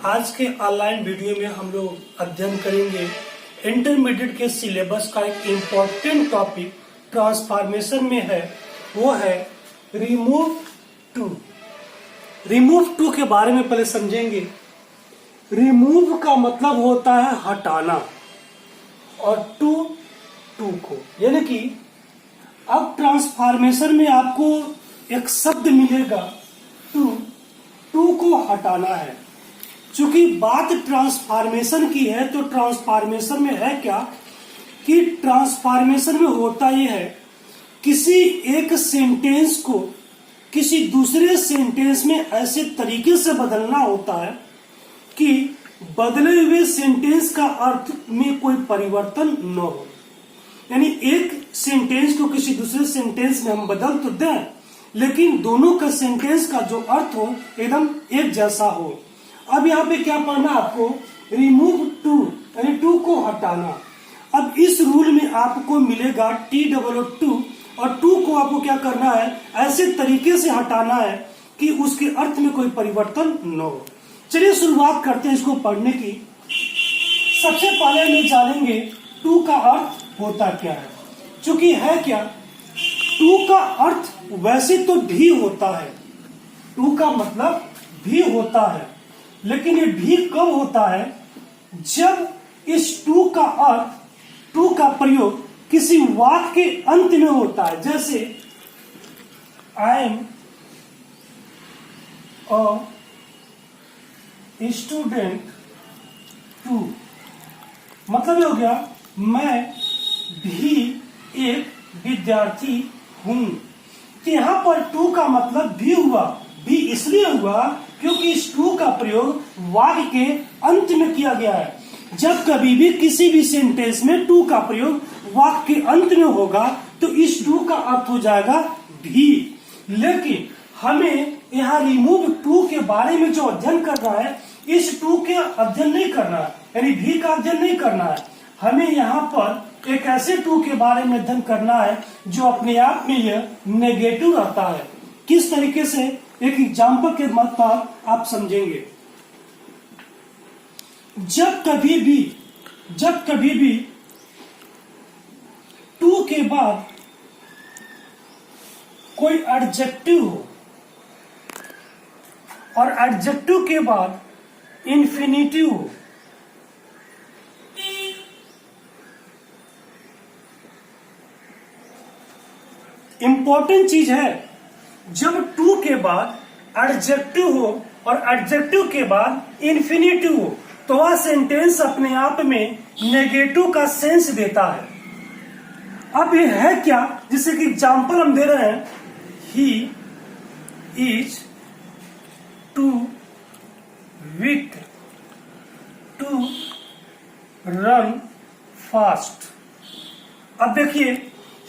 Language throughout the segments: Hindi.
आज के ऑनलाइन वीडियो में हम लोग अध्ययन करेंगे इंटरमीडिएट के सिलेबस का एक इम्पोर्टेंट टॉपिक ट्रांसफॉर्मेशन में है, वो है रिमूव टू। रिमूव टू के बारे में पहले समझेंगे। रिमूव का मतलब होता है हटाना और टू को, यानी कि अब ट्रांसफॉर्मेशन में आपको एक शब्द मिलेगा टू को हटाना है। चूंकि बात ट्रांसफॉर्मेशन की है तो ट्रांसफॉर्मेशन में है क्या कि ट्रांसफॉर्मेशन में होता यह है किसी एक सेंटेंस को किसी दूसरे सेंटेंस में ऐसे तरीके से बदलना होता है कि बदले हुए सेंटेंस का अर्थ में कोई परिवर्तन न हो। यानी एक सेंटेंस को किसी दूसरे सेंटेंस में हम बदल तो दें, लेकिन दोनों का सेंटेंस का जो अर्थ हो एकदम एक जैसा हो। अब यहाँ पे क्या पढ़ना आपको, रिमूव टू, यानी टू को हटाना। अब इस रूल में आपको मिलेगा TOO और टू को आपको क्या करना है, ऐसे तरीके से हटाना है कि उसके अर्थ में कोई परिवर्तन न हो। चलिए शुरुआत करते हैं इसको पढ़ने की। सबसे पहले हम जानेंगे टू का अर्थ होता क्या है। चूंकि है क्या, टू का अर्थ वैसे तो भी होता है, टू का मतलब भी होता है, लेकिन ये भी कब होता है, जब इस टू का अर्थ, टू का प्रयोग किसी वाक्य के अंत में होता है। जैसे I am a student too, मतलब ये हो गया मैं भी एक विद्यार्थी हूं। तो यहां पर टू का मतलब भी हुआ, भी इसलिए हुआ क्योंकि इस टू का प्रयोग वाक्य के अंत में किया गया है। जब कभी भी किसी भी सेंटेंस में टू का प्रयोग वाक्य के अंत में होगा तो इस टू का अर्थ हो जाएगा भी। लेकिन हमें यहाँ रिमूव टू के बारे में जो अध्ययन करना है, इस टू के अध्ययन नहीं करना है, यानी भी का अध्ययन नहीं करना है। हमें यहाँ पर एक ऐसे टू के बारे में अध्ययन करना है जो अपने आप में यह नेगेटिव रहता है। किस तरीके से, एक एग्जाम्पल के मत पर आप समझेंगे। जब कभी भी टू के बाद कोई एडजेक्टिव हो और एडजेक्टिव के बाद इंफिनिटिव हो, इंपॉर्टेंट चीज है, जब टू के बाद एडजेक्टिव हो और एडजेक्टिव के बाद इंफिनिटिव हो तो वह सेंटेंस अपने आप में नेगेटिव का सेंस देता है। अब ये है क्या, जिससे कि एग्जाम्पल हम दे रहे हैं, he is too weak to run fast. अब देखिए,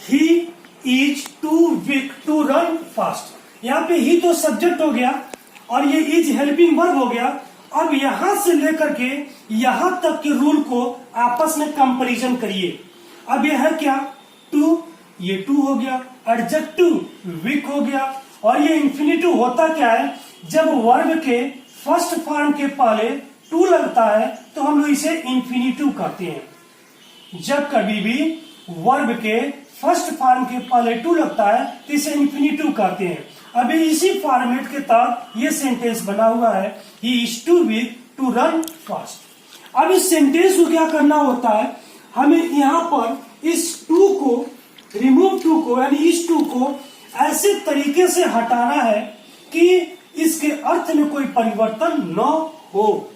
he is too weak to run fast, यहाँ पे ही तो सब्जेक्ट हो गया और ये इज हेल्पिंग वर्ब हो गया। अब यहां से लेकर के यहां तक के रूल को आपस में कंपैरिजन करिए। अब यह है क्या, टू, ये टू हो गया, एडजेक्टिव वीक हो गया, और ये इंफिनिटिव होता क्या है, जब वर्ब के फर्स्ट फॉर्म के पहले टू लगता है तो हम लोग इसे इंफिनिटिव कहते हैं। जब कभी भी वर्ब के फर्स्ट फॉर्म के पहले टू लगता है तो इसे इंफिनिटिव कहते हैं। अभी इसी फॉर्मेट के तहत ये सेंटेंस बना हुआ है, he is too weak to run fast. अब इस सेंटेंस को क्या करना होता है, हमें यहाँ पर इस टू को, रिमूव टू को, यानी इस टू को ऐसे तरीके से हटाना है कि इसके अर्थ में कोई परिवर्तन न हो।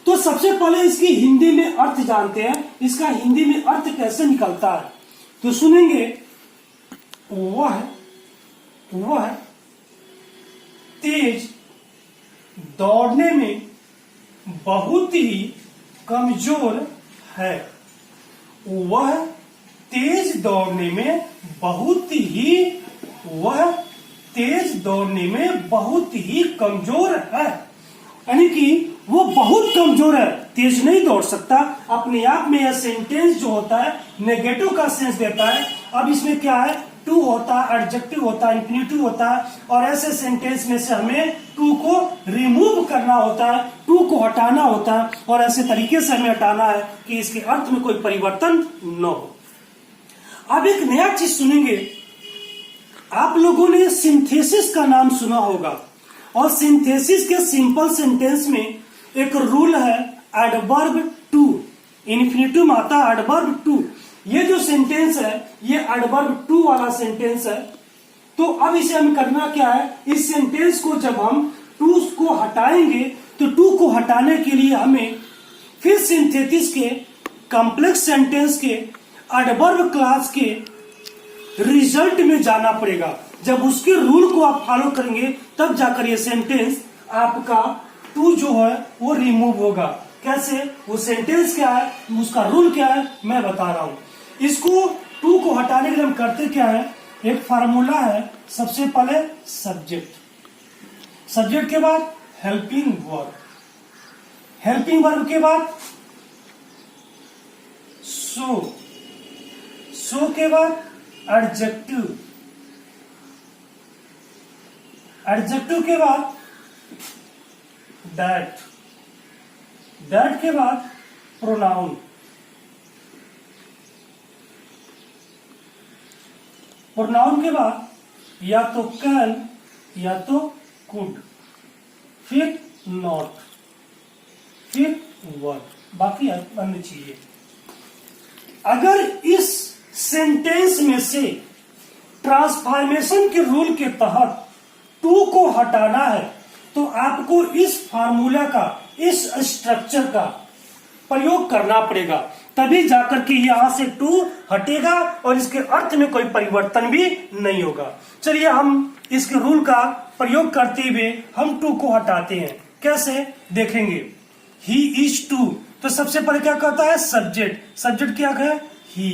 तो सबसे पहले इसकी हिंदी में अर्थ जानते हैं, इसका हिंदी में अर्थ कैसे निकलता है। तो सुनेंगे, वह तेज दौड़ने में बहुत ही कमजोर है। वह तेज दौड़ने में बहुत ही कमजोर है, यानी कि वो बहुत कमजोर है, तेज नहीं दौड़ सकता। अपने आप में यह सेंटेंस जो होता है नेगेटिव का सेंस देता है। अब इसमें क्या है, टू होता है, एडजेक्टिव होता है, इंफिनिटिव होता है, और ऐसे सेंटेंस में से हमें टू को रिमूव करना होता है, टू को हटाना होता है, और ऐसे तरीके से हमें हटाना है कि इसके अर्थ में कोई परिवर्तन न हो। अब एक नया चीज सुनेंगे, आप लोगों ने सिंथेसिस का नाम सुना होगा, और सिंथेसिस के सिंपल सेंटेंस में एक रूल है एडवर्ब टू, इन्फिनिटिव में आता है एडवर्ब टू। ये जो सेंटेंस है ये एडवर्ब टू वाला सेंटेंस है। तो अब इसे हम करना क्या है, इस सेंटेंस को जब हम टू को हटाएंगे तो टू को हटाने के लिए हमें फिर सिंथेसिस के कॉम्प्लेक्स सेंटेंस के एडवर्ब क्लास के रिजल्ट में जाना पड़ेगा। जब उसके रूल को आप फॉलो करेंगे तब जाकर ये सेंटेंस आपका टू जो है वो रिमूव होगा। कैसे, वो सेंटेंस क्या है, उसका रूल क्या है, मैं बता रहा हूं। इसको टू को हटाने के लिए हम करते क्या है, एक फार्मूला है। सबसे पहले सब्जेक्ट, सब्जेक्ट के बाद हेल्पिंग वर्ब, हेल्पिंग वर्ब के बाद सो, सो के बाद एडजेक्टिव, एडजेक्टिव के बाद दैट, दैट के बाद प्रोनाउन, प्रोनाउन के बाद या तो कैन या तो कुड, फिर नॉट, फिर वर्ब, बाकी अन्य चीजें। अगर इस सेंटेंस में से ट्रांसफॉर्मेशन के रूल के तहत टू को हटाना है तो आपको इस फार्मूला का, इस स्ट्रक्चर का प्रयोग करना पड़ेगा, तभी जाकर के यहां से टू हटेगा और इसके अर्थ में कोई परिवर्तन भी नहीं होगा। चलिए हम इसके रूल का प्रयोग करते हुए हम टू को हटाते हैं। कैसे देखेंगे, ही इज टू, तो सबसे पहले क्या कहता है सब्जेक्ट, सब्जेक्ट क्या है ही।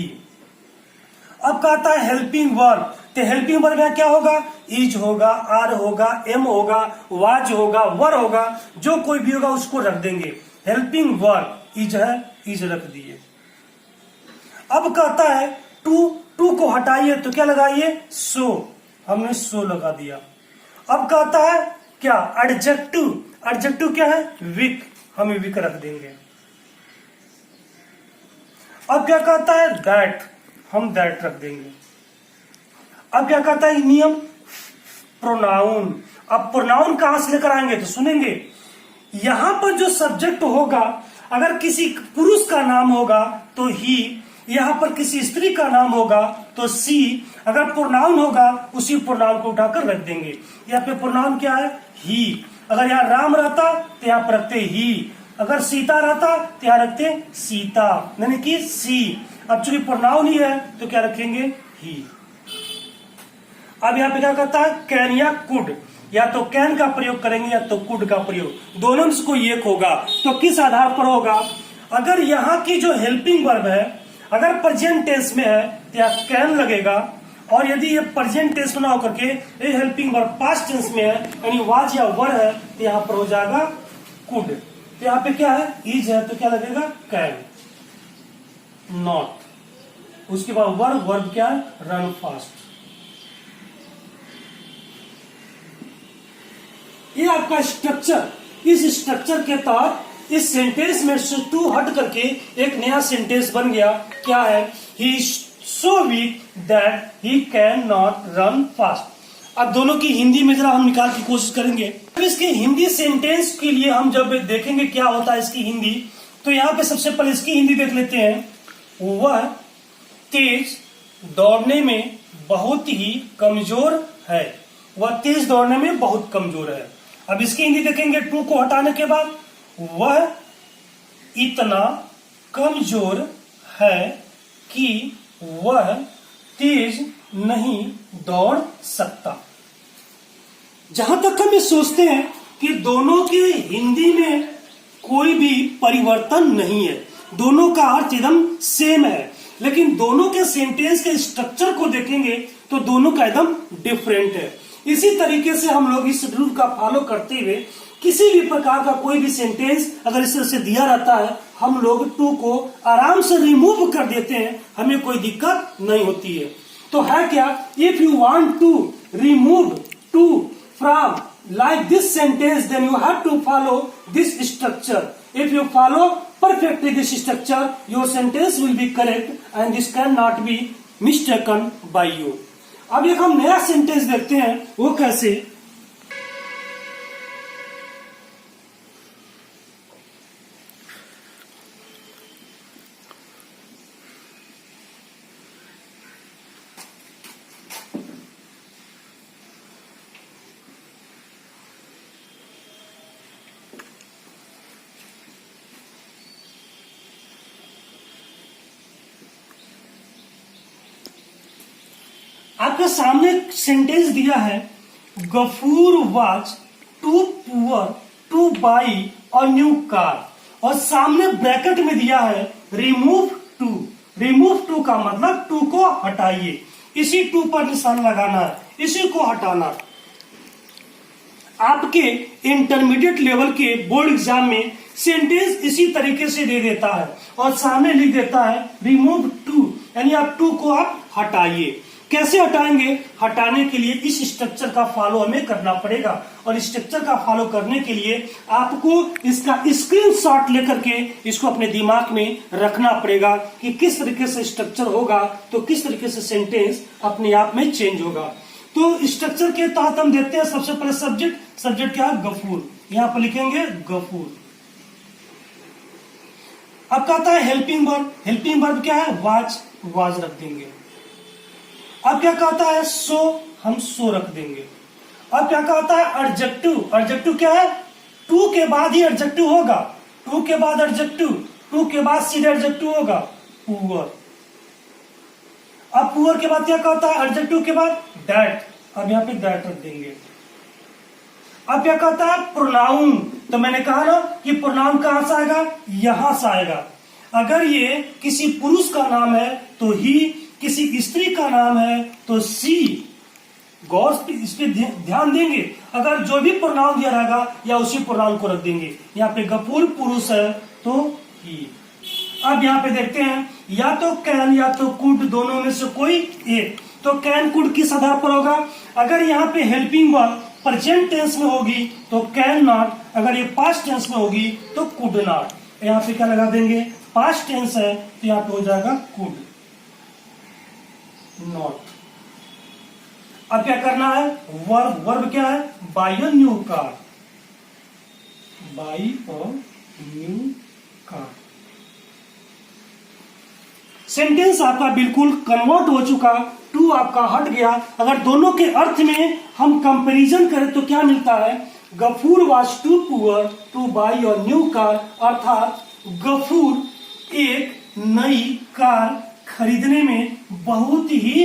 अब कहता है हेल्पिंग वर्ब, तो हेल्पिंग वर्ब में क्या होगा, इज होगा, आर होगा, एम होगा, वाज होगा, वर होगा, जो कोई भी होगा उसको रख देंगे। हेल्पिंग वर्ब इज है, इज रख दिए। अब कहता है टू, टू को हटाइए तो क्या लगाइए सो, हमने सो लगा दिया। अब कहता है क्या एडजेक्टिव, एडजेक्टिव क्या है वीक, हम वीक रख देंगे। अब क्या कहता है दैट, हम दैट रख देंगे। अब क्या कहता है नियम प्रोनाउन, अब प्रोनाउन कहां से लेकर आएंगे तो सुनेंगे, यहां पर जो सब्जेक्ट होगा अगर किसी पुरुष का नाम होगा तो ही, यहां पर किसी स्त्री का नाम होगा तो सी, अगर प्रोनाउन होगा उसी प्रोनाउन को उठाकर रख देंगे। यहाँ पे प्रोनाउन क्या है ही, अगर यहाँ राम रहता तो यहाँ पर रखते ही, अगर सीता रहता तो यहाँ रखते सीता, यानी कि सी। अब चूंकि प्रोनाउन ही है तो क्या रखेंगे ही। अब यहाँ पे क्या कहता है कैन या कुड, या तो कैन का प्रयोग करेंगे या तो कुड का प्रयोग, दोनों में से कोई एक होगा। तो किस आधार पर होगा, अगर यहाँ की जो हेल्पिंग वर्ब है अगर प्रेजेंट टेंस में है तो यहाँ कैन लगेगा, और यदि ये प्रेजेंट टेंस ना होकर के ये हेल्पिंग वर्ब पास्ट टेंस में है यानी वाज या वर है तो यहाँ पर हो जाएगा कुड। तो यहाँ पे क्या है इज है तो क्या लगेगा कैन, नॉट, उसके बाद वर्ब, वर्ब क्या है रन फास्ट। ये आपका स्ट्रक्चर, इस स्ट्रक्चर के तहत इस सेंटेंस में से टू हट करके एक नया सेंटेंस बन गया। क्या है, he is so weak that he can not run fast. अब दोनों की हिंदी में जरा हम निकाल की कोशिश करेंगे। अब इसके हिंदी सेंटेंस के लिए हम जब देखेंगे क्या होता है इसकी हिंदी, तो यहाँ पे सबसे पहले इसकी हिंदी देख लेते हैं। वह तेज दौड़ने में बहुत ही कमजोर है, वह तेज दौड़ने में बहुत कमजोर है। अब इसकी हिंदी देखेंगे टू को हटाने के बाद, वह इतना कमजोर है कि वह तेज नहीं दौड़ सकता। जहां तक हम ये सोचते हैं कि दोनों की हिंदी में कोई भी परिवर्तन नहीं है, दोनों का अर्थ एकदम सेम है, लेकिन दोनों के सेंटेंस के स्ट्रक्चर को देखेंगे तो दोनों का एकदम डिफरेंट है। इसी तरीके से हम लोग इस रूल का फॉलो करते हुए किसी भी प्रकार का कोई भी सेंटेंस अगर इस तरह से दिया रहता है हम लोग टू को आराम से रिमूव कर देते हैं, हमें कोई दिक्कत नहीं होती है। तो है क्या, if you want to remove too from like this sentence, then you have to follow this structure. If you follow perfectly this structure, your sentence will be correct and this cannot be mistaken by you. अब एक हम नया सेंटेंस देखते हैं, वो कैसे। आपके सामने सेंटेंस दिया है, Gafoor was too poor to buy a new car, और सामने ब्रैकेट में दिया है रिमूव टू। रिमूव टू का मतलब टू को हटाइए, इसी टू पर निशान लगाना है, इसी को हटाना। आपके इंटरमीडिएट लेवल के बोर्ड एग्जाम में सेंटेंस इसी तरीके से दे देता है और सामने लिख देता है रिमूव टू, यानी आप टू को आप हटाइए। कैसे हटाएंगे, हटाने के लिए इस स्ट्रक्चर का फॉलो हमें करना पड़ेगा, और स्ट्रक्चर का फॉलो करने के लिए आपको इसका स्क्रीनशॉट लेकर के इसको अपने दिमाग में रखना पड़ेगा कि किस तरीके से स्ट्रक्चर होगा तो किस तरीके से सेंटेंस अपने आप में चेंज होगा। तो स्ट्रक्चर के तहत हम देखते हैं सबसे पहले सब्जेक्ट। सब्जेक्ट क्या है, गफूर, यहां पर लिखेंगे गफूर। अब कहता है हेल्पिंग वर्ब, हेल्पिंग वर्ब क्या है, वाज, वाज रख देंगे। अब क्या कहता है सो, हम सो रख देंगे। अब क्या कहता है एडजेक्टिव, एडजेक्टिव क्या है, टू के बाद ही एडजेक्टिव होगा, टू के बाद एडजेक्टिव, टू के बाद सीधे एडजेक्टिव होगा, पुअर। अब पुअर के बाद क्या कहता है एडजेक्टिव के बाद दैट, अब यहाँ पे दैट रख देंगे। अब क्या कहता है प्रोनाउन, तो मैंने कहा ना कि प्रोनाउन कहां से आएगा, यहां से आएगा। अगर ये किसी पुरुष का नाम है तो ही, किसी स्त्री का नाम है तो सी। गौर इस पे ध्यान देंगे, अगर जो भी प्रोनाउन दिया रहेगा या उसी प्रोनाउन को रख देंगे। यहाँ पे गफूर पुरुष है तो ही। अब यहाँ पे देखते हैं या तो कैन या तो कुड, दोनों में से कोई एक। तो कैन कुड किस आधार पर होगा, अगर यहाँ पे हेल्पिंग वर्ब प्रेजेंट टेंस में होगी तो कैन नॉट, अगर ये पास्ट टेंस में होगी तो कुड नॉट। यहाँ पे क्या लगा देंगे, पास्ट टेंस है तो यहाँ पे हो जाएगा कुड नॉट। अब क्या करना है, वर्ब, वर्ब क्या है, by a new car, by a new car. Sentence आपका बिल्कुल कन्वर्ट हो चुका, टू आपका हट गया। अगर दोनों के अर्थ में हम कंपैरिजन करें तो क्या मिलता है, Gafoor was too poor to buy a new car, अर्थात गफूर एक नई कार खरीदने में बहुत ही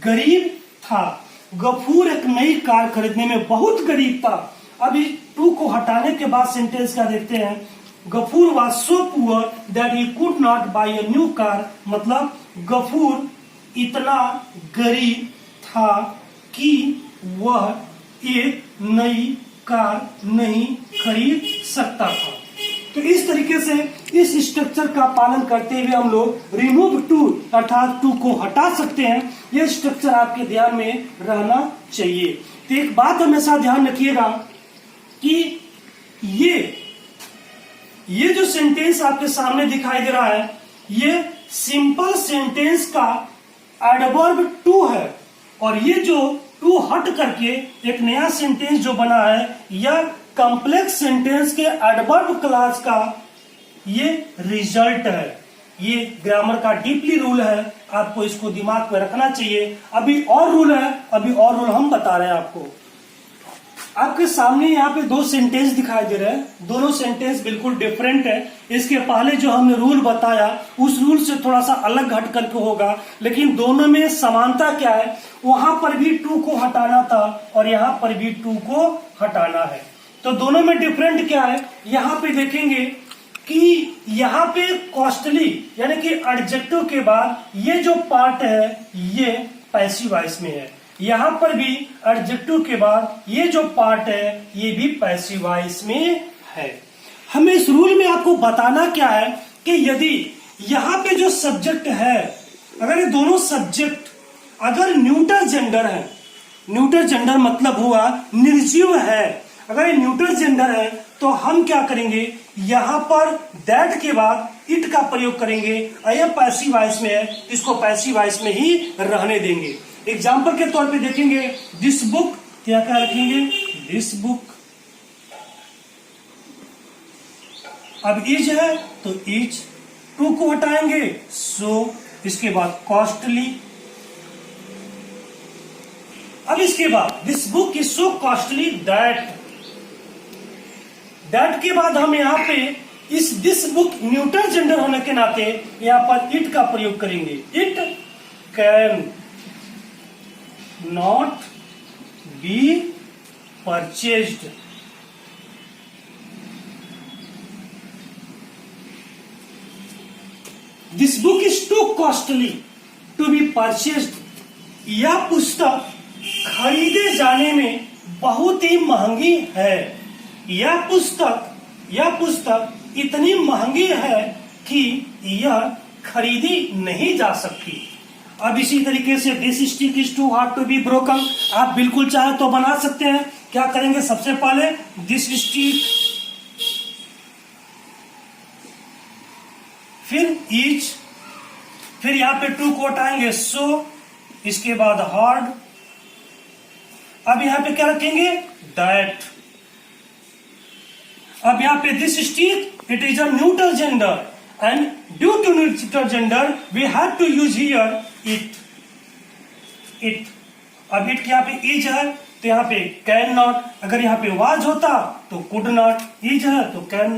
गरीब था। गफूर एक नई कार खरीदने में बहुत गरीब था। अभी टू को हटाने के बाद सेंटेंस क्या देखते हैं, Gafoor was so poor that he could not buy a new car, मतलब गफूर इतना गरीब था कि वह एक नई कार नहीं खरीद सकता था। तो इस तरीके से इस स्ट्रक्चर का पालन करते हुए हम लोग रिमूव टू अर्थात टू को हटा सकते हैं। यह स्ट्रक्चर आपके ध्यान में रहना चाहिए। तो एक बात हमेशा ध्यान रखिएगा कि ये जो सेंटेंस आपके सामने दिखाई दे रहा है, ये सिंपल सेंटेंस का एडवर्ब टू है, और ये जो टू हट करके एक नया सेंटेंस जो बना है, यह कॉम्प्लेक्स सेंटेंस के एडवर्ब क्लास का ये रिजल्ट है। ये ग्रामर का डीपली रूल है, आपको इसको दिमाग में रखना चाहिए। अभी और रूल है, अभी और रूल हम बता रहे हैं आपको। आपके सामने यहाँ पे दो सेंटेंस दिखाई दे रहे हैं, दोनों सेंटेंस बिल्कुल डिफरेंट है। इसके पहले जो हमने रूल बताया उस रूल से थोड़ा सा अलग हट करके होगा, लेकिन दोनों में समानता क्या है, वहां पर भी टू को हटाना था और यहाँ पर भी टू को हटाना है। तो दोनों में डिफरेंट क्या है, यहाँ पे देखेंगे कि यहाँ पे कॉस्टली यानी कि एडजेक्टिव के बाद ये जो पार्ट है ये पैसिव वॉइस में है, यहाँ पर भी एडजेक्टिव के बाद ये जो पार्ट है ये भी पैसिव वॉइस में है। हमें इस रूल में आपको बताना क्या है कि यदि यहाँ पे जो सब्जेक्ट है, अगर ये दोनों सब्जेक्ट अगर न्यूट्रल जेंडर है, न्यूट्रल जेंडर मतलब हुआ निर्जीव है, अगर ये न्यूट्रल जेंडर है तो हम क्या करेंगे, यहां पर दैट के बाद इट का प्रयोग करेंगे। और यह पैसिव वॉइस में है, इसको पैसिव वॉइस में ही रहने देंगे। एग्जाम्पल के तौर पे देखेंगे दिस बुक, क्या क्या रखेंगे, दिस बुक। अब इज है तो इज, टू को हटाएंगे सो, इसके बाद कॉस्टली। अब इसके बाद this book is so costly that, that के बाद हम यहाँ पे इस दिस बुक न्यूट्रल जेंडर होने के नाते यहाँ पर इट का प्रयोग करेंगे। It can not be purchased. This book is too costly to be purchased. यह पुस्तक खरीदे जाने में बहुत ही महंगी है। यह पुस्तक इतनी महंगी है कि यह खरीदी नहीं जा सकती। अब इसी तरीके से this stick is too hard to be broken, आप बिल्कुल चाहे तो बना सकते हैं। क्या करेंगे, सबसे पहले दिस स्टिक, फिर इज, फिर यहां पे टू को हटाएंगे सो, इसके बाद हार्ड। अब यहां पे क्या रखेंगे, दैट। अब यहां पे this stick, it is a neutral gender and due to neutral gender we have to use here it. अब इट यहाँ पे इज है तो यहाँ पे कैन नॉट, अगर यहाँ पे वाज होता तो कुड नॉट, इज है तो can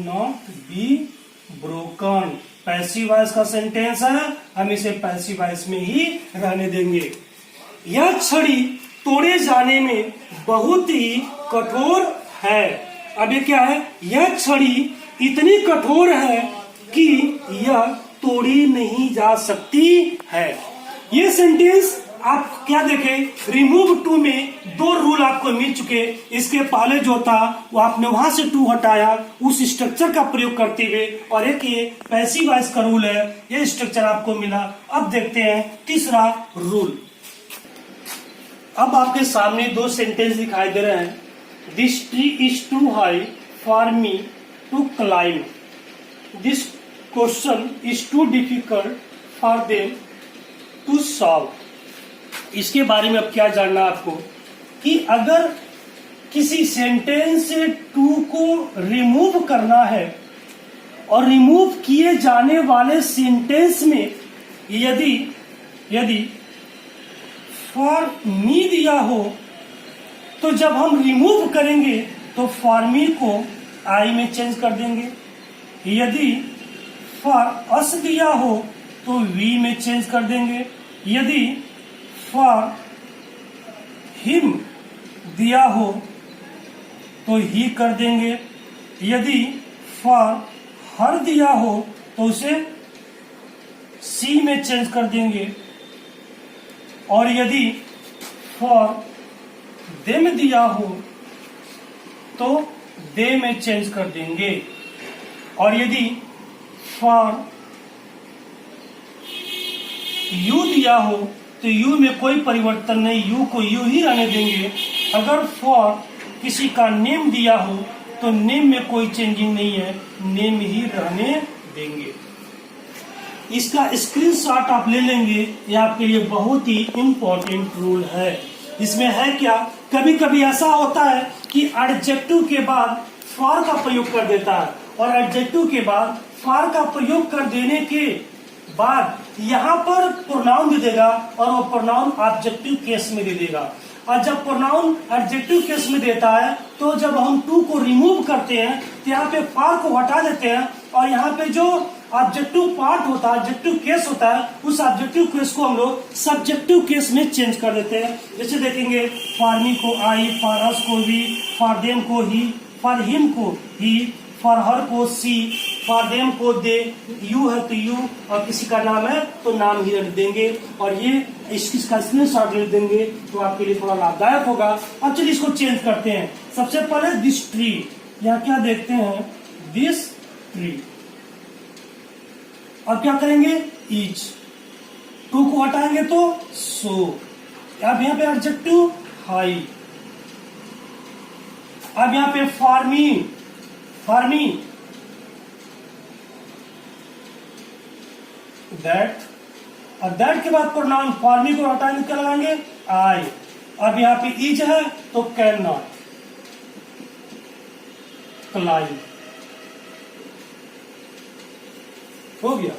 not be broken. Passive voice का सेंटेंस है, हम इसे पैसिव वॉइस में ही रहने देंगे। यह छड़ी तोड़े जाने में बहुत ही कठोर है। अब ये क्या है, यह छड़ी इतनी कठोर है कि यह तोड़ी नहीं जा सकती है। ये सेंटेंस आप क्या देखें, रिमूव टू में दो रूल आपको मिल चुके। इसके पहले जो था वो आपने वहां से टू हटाया उस स्ट्रक्चर का प्रयोग करते हुए, और एक ये पैसिव वॉइस का रूल है, ये स्ट्रक्चर आपको मिला। अब देखते हैं तीसरा रूल। अब आपके सामने दो सेंटेंस दिखाई दे रहे हैं। This tree is too high for me to climb. This question is too difficult for them to solve. इसके बारे में अब क्या जानना आपको, कि अगर किसी सेंटेंस से टू को रिमूव करना है और रिमूव किए जाने वाले सेंटेंस में यदि फॉर मी दिया हो तो जब हम रिमूव करेंगे तो फॉर मी को आई में चेंज कर देंगे। यदि फॉर अस दिया हो तो वी में चेंज कर देंगे। यदि फॉर हिम दिया हो तो ही कर देंगे। यदि फॉर हर दिया हो तो उसे सी में चेंज कर देंगे। और यदि फॉर देम दिया हो तो दे में चेंज कर देंगे। और यदि फॉर यू दिया हो तो यू में कोई परिवर्तन नहीं, यू को यू ही रहने देंगे। अगर फॉर किसी का नेम दिया हो तो नेम में कोई चेंजिंग नहीं है, नेम ही रहने देंगे। इसका स्क्रीनशॉट आप ले लेंगे, ये आपके लिए बहुत ही इंपॉर्टेंट रूल है। इसमें है क्या, कभी कभी ऐसा होता है कि एडजेक्टिव के बाद फॉर का प्रयोग कर देता है, और एडजेक्टिव के बाद फॉर का प्रयोग कर देने के बाद यहाँ पर प्रोनाउन दे देगा, और वो प्रोनाउन ऑब्जेक्टिव केस में दे देगा। और जब प्रोनाउन एडजेक्टिव केस में देता है तो जब हम टू को रिमूव करते हैं तो यहाँ पे फॉर को हटा देते हैं, और यहाँ पे जो ऑब्जेक्टिव पार्ट होता है, ऑब्जेक्टिव केस होता है, उस ऑब्जेक्टिव केस को हम लोग सब्जेक्टिव केस में चेंज कर देते हैं। जैसे देखेंगे फॉर मी को आई, फॉर अस को वी, फॉर देम को ही, फॉर हिम को ही, फॉर हर को सी, फॉर देम को दे, यू है तो यू, और किसी का नाम है तो नाम ही रख देंगे। और ये इसका स्क्रीनशॉट ले देंगे तो आपके लिए थोड़ा लाभदायक होगा। अब चलिए इसको चेंज करते हैं। सबसे पहले दिस ट्री, यहाँ क्या देखते हैं, दिस ट्री। अब क्या करेंगे, इज। टू को हटाएंगे तो सो। अब यहाँ पे एडजेक्टिव हाई। अब यहाँ पे फार्मी, फार्मी दैट, और दैट के बाद प्रोनाउन फार्मी को हटाएंगे क्या लगाएंगे आई। अब यहाँ पे इज है तो कैन नॉट, क्लाइम हो गया।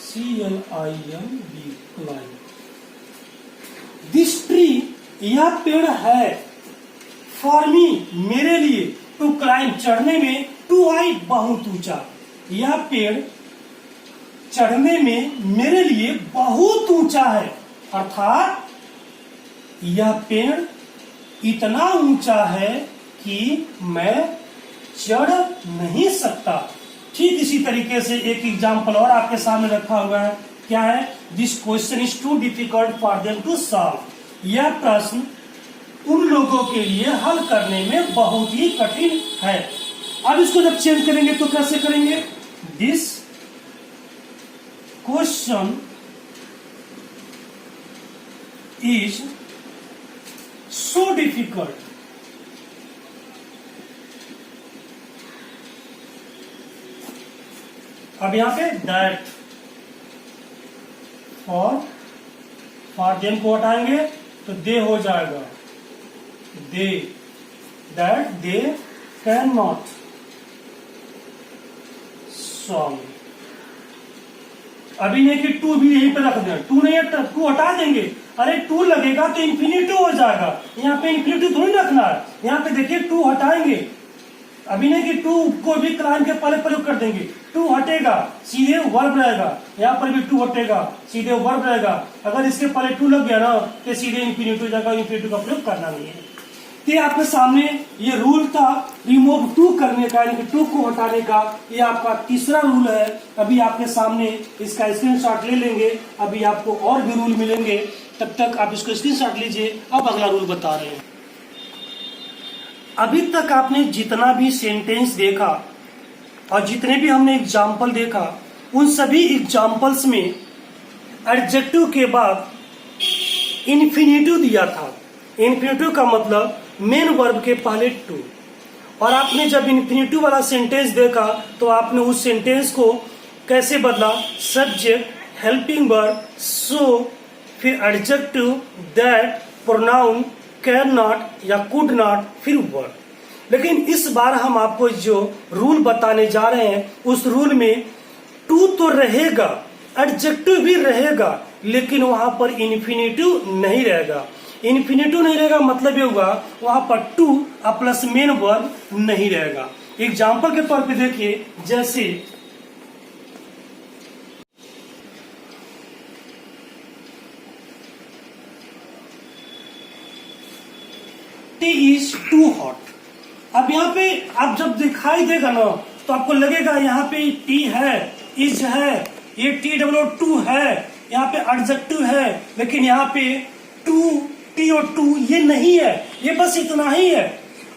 CLIMB climb. दिस ट्री, यह पेड़ है, फॉर मी मेरे लिए, टू क्लाइम चढ़ने में, टू आई बहुत ऊंचा। यह पेड़ चढ़ने में मेरे लिए बहुत ऊंचा है, अर्थात यह पेड़ इतना ऊंचा है कि मैं चढ़ नहीं सकता। ठीक इसी तरीके से एक एग्जाम्पल और आपके सामने रखा हुआ है, क्या है? This question is too difficult for them to solve. यह प्रश्न उन लोगों के लिए हल करने में बहुत ही कठिन है। अब इसको जब चेंज करेंगे तो कैसे करेंगे? This question is so difficult अब यहां पे दैट, फॉर देम को हटाएंगे तो दे हो जाएगा they, that they cannot solve. अभी नहीं कि टू भी यहीं पे रख दें, टू नहीं है टू हटा देंगे, अरे टू लगेगा तो इन्फिनिटिव हो जाएगा, यहाँ पे इन्फिनिटिव थोड़ी रखना है। यहाँ पे देखिए टू हटाएंगे, अभी नहीं कि टू को भी क्लाइम के पहले प्रयोग कर देंगे, टू हटेगा सीधे वर्ब रहेगा, यहाँ पर भी टू हटेगा सीधे वर्ब रहेगा। अगर इसके पहले टू लग गया ना तो सीधे इन्फिनिटिव जगह इन्फिनिटिव का प्रयोग करना नहीं है। तो आपके सामने ये रूल था रिमूव टू करने का, यानी कि टू को हटाने का। ये आपका तीसरा रूल है। अभी आपके सामने इसका स्क्रीनशॉट ले लेंगे, अभी आपको और भी रूल मिलेंगे, तब तक आप इसको स्क्रीनशॉट लीजिए। अब अगला रूल बता रहे हैं। अभी तक आपने जितना भी सेंटेंस देखा और जितने भी हमने एग्जाम्पल देखा, उन सभी एग्जाम्पल्स में एडजेक्टिव के बाद इन्फिनिटिव दिया था। इन्फिनिटिव का मतलब मेन वर्ब के पहले टू। और आपने जब इन्फिनिटिव वाला सेंटेंस देखा तो आपने उस सेंटेंस को कैसे बदला? सब्जेक्ट, हेल्पिंग वर्ब, सो, फिर adjective, that, pronoun, can not या कुड नॉट, फिर वर्ब। लेकिन इस बार हम आपको जो रूल बताने जा रहे हैं उस रूल में टू तो रहेगा, एडजेक्टिव भी रहेगा, लेकिन वहां पर इन्फिनिटिव नहीं रहेगा। इन्फिनिटिव नहीं रहेगा मतलब ये हुआ वहां पर टू प्लस मेन वर्ब नहीं रहेगा। एग्जाम्पल के तौर पे देखिए, जैसे टी इज टू हॉट। अब यहाँ पे आप जब दिखाई देगा ना तो आपको लगेगा यहाँ पे टी है, इज है, ये TOO है, यहाँ पे एडजेक्टिव है, लेकिन यहाँ पे टू, टी और टू ये नहीं है, ये बस इतना ही है।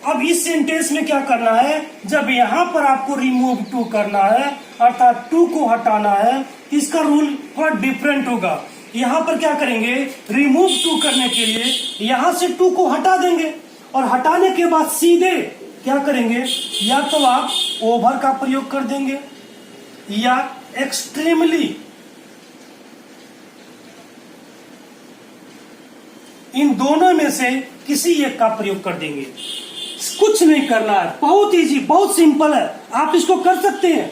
अब इस सेंटेंस में क्या करना है? जब यहाँ पर आपको रिमूव टू करना है, अर्थात टू को हटाना है, इसका रूल थोड़ा डिफरेंट होगा। यहाँ पर क्या करेंगे? रिमूव टू करने के लिए यहाँ से टू को हटा देंगे और हटाने के बाद सीधे क्या करेंगे? या तो आप ओवर का प्रयोग कर देंगे या एक्सट्रीमली, इन दोनों में से किसी एक का प्रयोग कर देंगे। कुछ नहीं करना है, बहुत इजी, बहुत सिंपल है, आप इसको कर सकते हैं।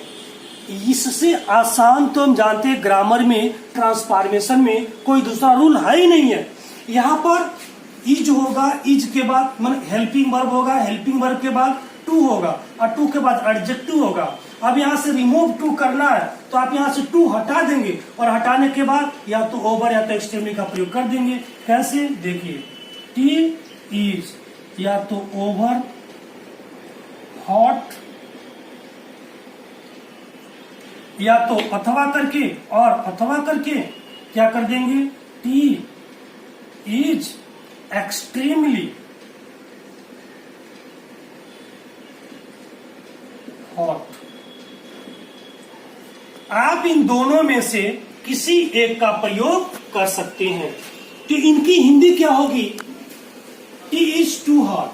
इससे आसान तो हम जानते हैं ग्रामर में, ट्रांसफॉर्मेशन में कोई दूसरा रूल है ही नहीं है। यहाँ पर इज होगा, इज के बाद मतलब हेल्पिंग वर्ब होगा, हेल्पिंग वर्ब के बाद टू होगा और टू के बाद एडजेक्टिव होगा। अब यहाँ से रिमूव टू करना है तो आप यहाँ से टू हटा देंगे और हटाने के बाद या तो ओवर या तो एक्सट्रीमली का प्रयोग कर देंगे। कैसे? देखिए, टी इज या तो ओवर हॉट या तो अथवा करके, और अथवा करके क्या कर देंगे? T is extremely hot. आप इन दोनों में से किसी एक का प्रयोग कर सकते हैं। तो इनकी हिंदी क्या होगी? टी इज टू हॉट,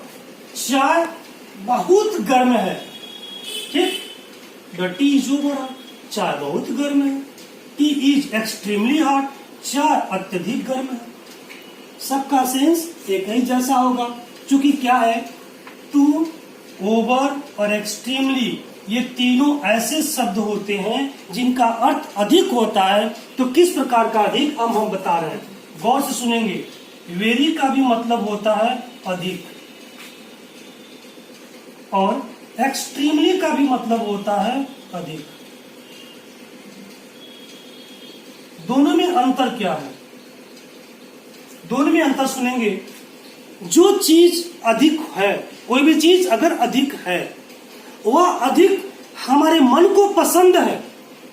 चाय बहुत गर्म है। ठीक, the T is over hot, चाय बहुत गर्म है। टी इज एक्सट्रीमली हॉट, चाय अत्यधिक गर्म है। सबका सेंस एक ही जैसा होगा, क्योंकि क्या है, टू, ओवर और एक्सट्रीमली ये तीनों ऐसे शब्द होते हैं जिनका अर्थ अधिक होता है। तो किस प्रकार का अधिक हम बता रहे हैं, गौर से सुनेंगे। वेरी का भी मतलब होता है अधिक, और एक्सट्रीमली का भी मतलब होता है अधिक। दोनों में अंतर क्या है? दोनों में अंतर सुनेंगे। जो चीज अधिक है, कोई भी चीज अगर अधिक है, वह अधिक हमारे मन को पसंद है,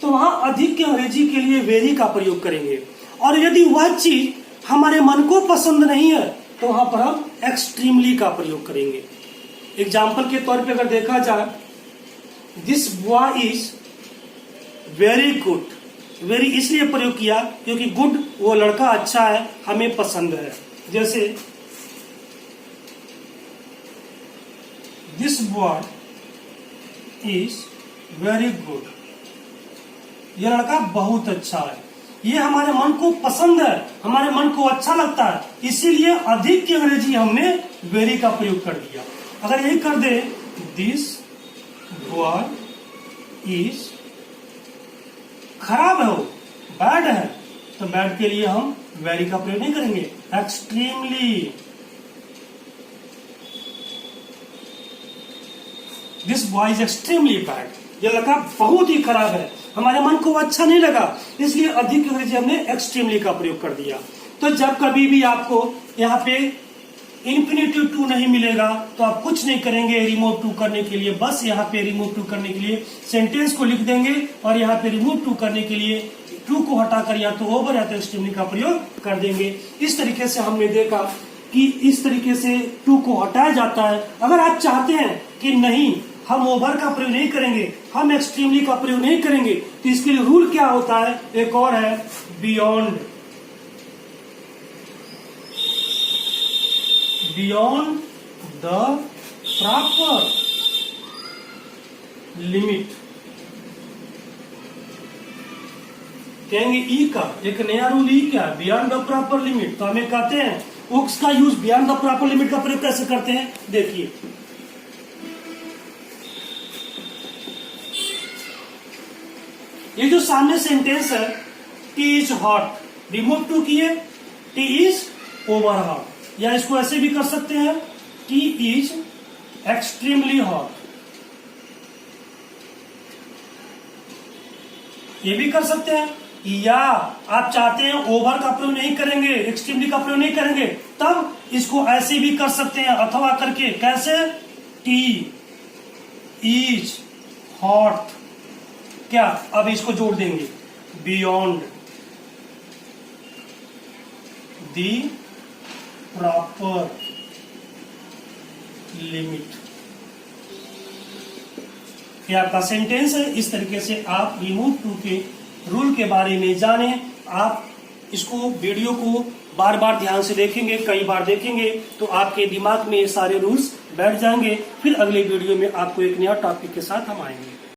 तो वहां अधिक के अंग्रेजी के लिए वेरी का प्रयोग करेंगे। और यदि वह चीज हमारे मन को पसंद नहीं है, तो वहां पर हम एक्सट्रीमली का प्रयोग करेंगे। एग्जाम्पल के तौर पे अगर देखा जाए, this boy is very good. Very इसलिए प्रयोग किया क्योंकि गुड वो लड़का अच्छा है, हमें पसंद है। जैसे this boy is very good, यह लड़का बहुत अच्छा है। ये हमारे मन को पसंद है, हमारे मन को अच्छा लगता है, इसीलिए अधिक की अंग्रेजी हमने वेरी का प्रयोग कर दिया। अगर यही कर दे, दिस बॉय इज, खराब है वो, बैड है, तो बैड के लिए हम वेरी का प्रयोग नहीं करेंगे, extremely. This boy is extremely bad, यह लड़का बहुत ही खराब है, हमारे मन को अच्छा नहीं लगा, इसलिए अधिक की अंग्रेजी हमने एक्सट्रीमली का प्रयोग कर दिया। तो जब कभी भी आपको यहाँ पे इन्फिनिटिव टू नहीं मिलेगा, तो आप कुछ नहीं करेंगे रिमूव टू करने के लिए, बस यहाँ पे रिमूव टू करने के लिए सेंटेंस को लिख देंगे, और यहाँ पे रिमूव टू करने के लिए टू को हटाकर या तो ओवर या तो एक्सट्रीमली का प्रयोग कर देंगे। इस तरीके से हमने देखा कि इस तरीके से टू को हटाया जाता है। अगर आप चाहते हैं कि नहीं, हम ओवर का प्रयोग नहीं करेंगे, हम एक्सट्रीमली का प्रयोग नहीं करेंगे, तो इसके लिए रूल क्या होता है, एक और है, beyond. Beyond the proper limit, कहेंगे ई का एक नया रूल ई क्या, बियॉन्ड द प्रॉपर लिमिट। तो हमें कहते हैं उसका use beyond the proper limit का प्रयोग कैसे करते हैं, देखिए। ये जो सामने सेंटेंस है, tea is hot, remove too किए, टी इज ओवर हॉट, या इसको ऐसे भी कर सकते हैं, टी इज एक्सट्रीमली हॉट, ये भी कर सकते हैं। या आप चाहते हैं ओवर का प्रयोग नहीं करेंगे, एक्सट्रीमली का प्रयोग नहीं करेंगे, तब इसको ऐसे भी कर सकते हैं, अथवा करके। कैसे, टी इज हॉट, क्या, अब इसको जोड़ देंगे, बियॉन्ड दी प्रॉपर लिमिट। ये आपका सेंटेंस है। इस तरीके से आप रिमूव टू के रूल के बारे में जाने। आप इसको वीडियो को बार बार ध्यान से देखेंगे, कई बार देखेंगे, तो आपके दिमाग में ये सारे रूल्स बैठ जाएंगे। फिर अगले वीडियो में आपको एक नया टॉपिक के साथ हम आएंगे।